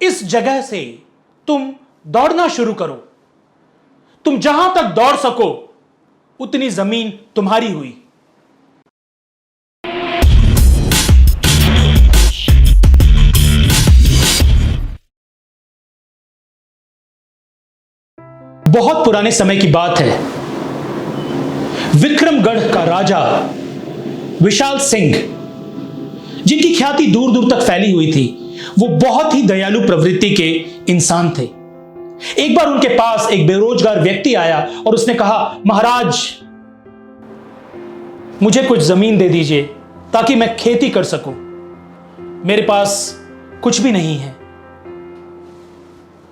इस जगह से तुम दौड़ना शुरू करो। तुम जहां तक दौड़ सको उतनी जमीन तुम्हारी हुई। बहुत पुराने समय की बात है। विक्रमगढ़ का राजा विशाल सिंह, जिनकी ख्याति दूर दूर तक फैली हुई थी, वो बहुत ही दयालु प्रवृत्ति के इंसान थे। एक बार उनके पास एक बेरोजगार व्यक्ति आया और उसने कहा, महाराज, मुझे कुछ जमीन दे दीजिए ताकि मैं खेती कर सकूं। मेरे पास कुछ भी नहीं है।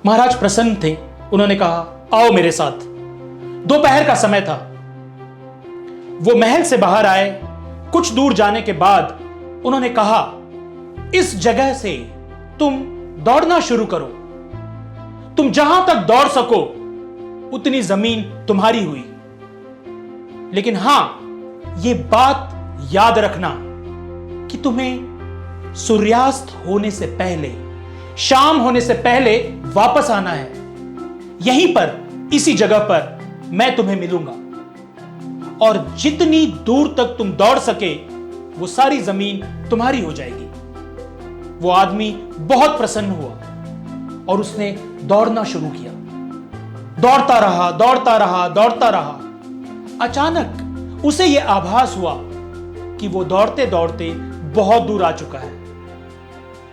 महाराज प्रसन्न थे। उन्होंने कहा, आओ मेरे साथ। दोपहर का समय था। वो महल से बाहर आए। कुछ दूर जाने के बाद उन्होंने कहा, इस जगह से तुम दौड़ना शुरू करो। तुम जहां तक दौड़ सको उतनी जमीन तुम्हारी हुई। लेकिन हां, यह बात याद रखना कि तुम्हें सूर्यास्त होने से पहले, शाम होने से पहले वापस आना है। यहीं पर, इसी जगह पर मैं तुम्हें मिलूंगा और जितनी दूर तक तुम दौड़ सके वो सारी जमीन तुम्हारी हो जाएगी। वो आदमी बहुत प्रसन्न हुआ और उसने दौड़ना शुरू किया। दौड़ता रहा, दौड़ता रहा, दौड़ता रहा। अचानक उसे यह आभास हुआ कि वो दौड़ते दौड़ते बहुत दूर आ चुका है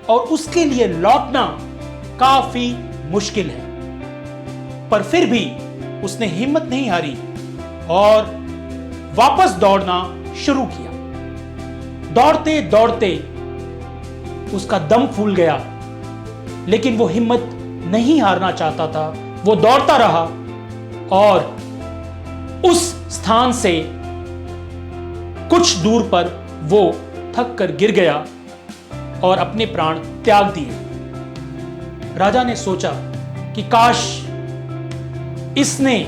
और उसके लिए लौटना काफी मुश्किल है। पर फिर भी उसने हिम्मत नहीं हारी और वापस दौड़ना शुरू किया। दौड़ते दौड़ते उसका दम फूल गया, लेकिन वो हिम्मत नहीं हारना चाहता था। वो दौड़ता रहा और उस स्थान से कुछ दूर पर वो थक कर गिर गया और अपने प्राण त्याग दिए। राजा ने सोचा कि काश इसने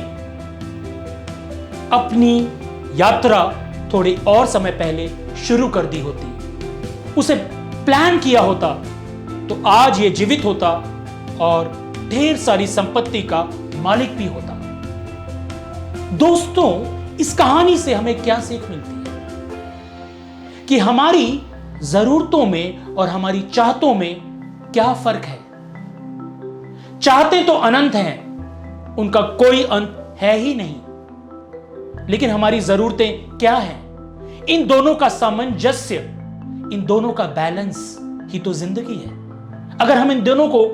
अपनी यात्रा थोड़ी और समय पहले शुरू कर दी होती, उसे प्लान किया होता, तो आज ये जीवित होता और ढेर सारी संपत्ति का मालिक भी होता। दोस्तों, इस कहानी से हमें क्या सीख मिलती है कि हमारी जरूरतों में और हमारी चाहतों में क्या फर्क है। चाहते तो अनंत हैं, उनका कोई अंत है ही नहीं, लेकिन हमारी जरूरतें क्या हैं? इन दोनों का सामंजस्य, इन दोनों का बैलेंस ही तो जिंदगी है। अगर हम इन दोनों को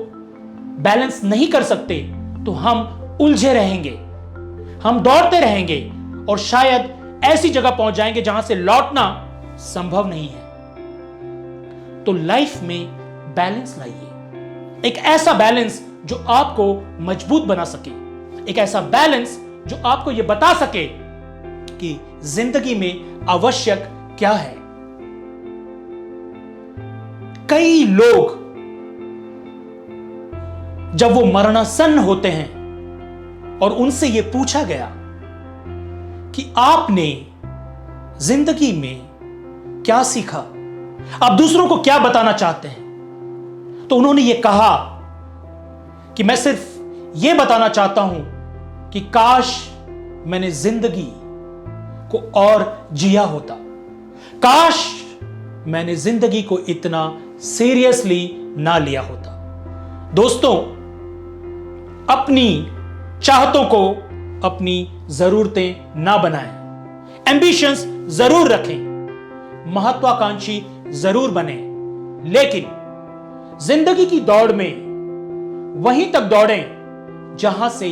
बैलेंस नहीं कर सकते तो हम उलझे रहेंगे, हम दौड़ते रहेंगे और शायद ऐसी जगह पहुंच जाएंगे जहां से लौटना संभव नहीं है। तो लाइफ में बैलेंस लाइए, एक ऐसा बैलेंस जो आपको मजबूत बना सके, एक ऐसा बैलेंस जो आपको यह बता सके कि जिंदगी में आवश्यक क्या है। कई लोग जब वो मरणासन्न होते हैं और उनसे यह पूछा गया कि आपने जिंदगी में क्या सीखा, आप दूसरों को क्या बताना चाहते हैं, तो उन्होंने यह कहा कि मैं सिर्फ यह बताना चाहता हूं कि काश मैंने जिंदगी को और जिया होता, काश मैंने जिंदगी को इतना सीरियसली ना लिया होता। दोस्तों, अपनी चाहतों को अपनी जरूरतें ना बनाएं। एंबिशंस जरूर रखें, महत्वाकांक्षी जरूर बने, लेकिन जिंदगी की दौड़ में वहीं तक दौड़ें जहां से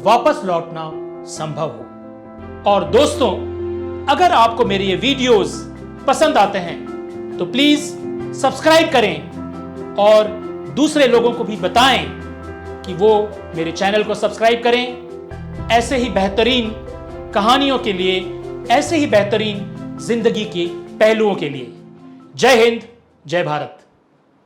वापस लौटना संभव हो। और दोस्तों, अगर आपको मेरे ये वीडियोस पसंद आते हैं तो प्लीज सब्सक्राइब करें और दूसरे लोगों को भी बताएं कि वो मेरे चैनल को सब्सक्राइब करें। ऐसे ही बेहतरीन कहानियों के लिए, ऐसे ही बेहतरीन जिंदगी के पहलुओं के लिए। जय हिंद, जय भारत।